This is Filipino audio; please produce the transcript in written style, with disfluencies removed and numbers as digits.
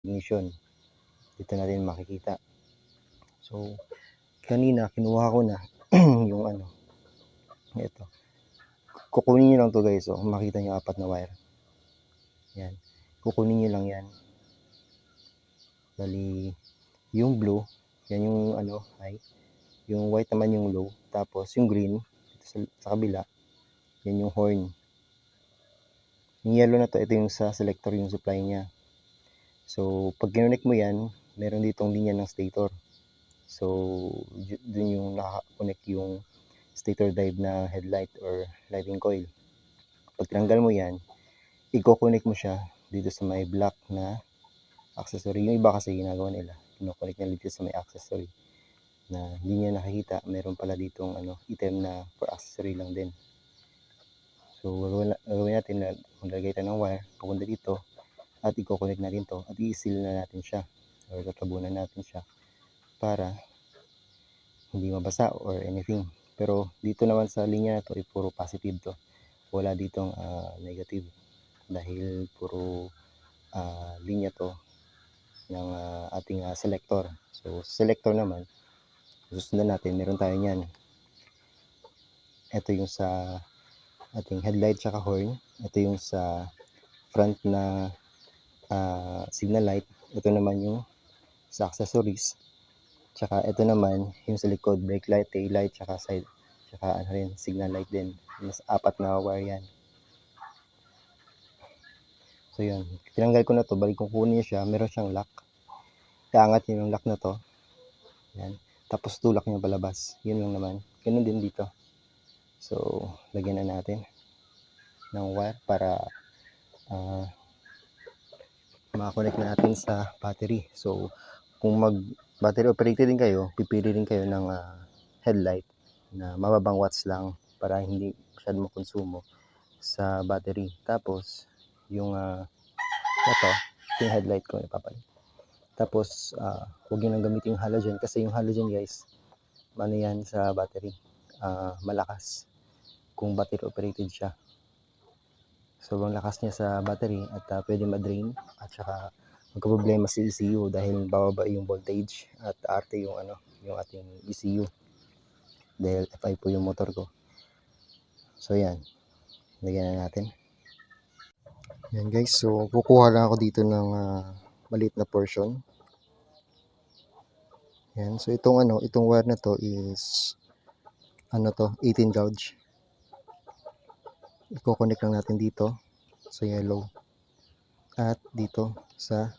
ignition. Dito natin makikita. So kanina kinuha ko na yung ano, ito. Kukunin nyo lang to guys. So makita nyo 4 na wire. Yan. Kukunin nyo lang yan. Bali, yung blue, yan yung ano, high. Yung white naman yung low. Tapos yung green, sa kabila, yan yung horn. Yung yellow na to, ito yung sa selector, yung supply niya. So pag kinonect mo yan, meron ditong linya ng stator. So dun yung nakakonect yung stator drive na headlight or lighting coil. Pag tinanggal mo yan, i-connect mo siya dito sa may black na accessory. Yung iba kasi ginagawa nila, kinoconnect nila dito sa may accessory na hindi niya nakikita. Meron pala ditong ano, item na for accessory lang din. So gagawin natin na maglagay tayo ng wire papunta dito at i-connect natin to at i-seal na natin siya or tatabunan natin siya para hindi mabasa or anything. Pero dito naman sa linya na to ay puro positive to. Wala ditong negative dahil puro linya to ng ating selector. So selector naman, susundan natin, meron tayo niyan. Ito yung sa ating headlight tsaka horn. Ito yung sa front na signal light. Ito naman yung sa accessories. Tsaka ito naman yung sa likod, brake light, tail light, tsaka side, tsaka ano rin, signal light din. Mas 4 na wire yan. So yun, tinanggal ko na to, balik kung kunin siya, meron siyang lock. Iangat niyo yung lock na to. Yan. Tapos tulak niya palabas. Yun lang naman. Ganun din dito. So, lagyan na natin ng wire para makakonect na natin sa battery. So, kung mag battery operated din kayo, pipili rin kayo ng headlight na mababang watts lang para hindi masyadong makonsumo sa battery. Tapos, yung ito yung headlight ko ipapalit. Tapos, huwag nyo nang gamitin yung halogen kasi yung halogen guys, ano yan sa battery, malakas kung battery operated siya. Sobrang lakas niya sa battery at pwede ma-drain at saka magka-problema sa ECU dahil bababa yung voltage at RT yung ano, yung ating ECU dahil FI po yung motor ko. So yan, lagyan na natin. Yan guys, so kukuha lang ako dito ng maliit na portion. Yan, so itong ano, itong wire na to is ano to, 18 gauge. I-connect lang natin dito sa yellow at dito sa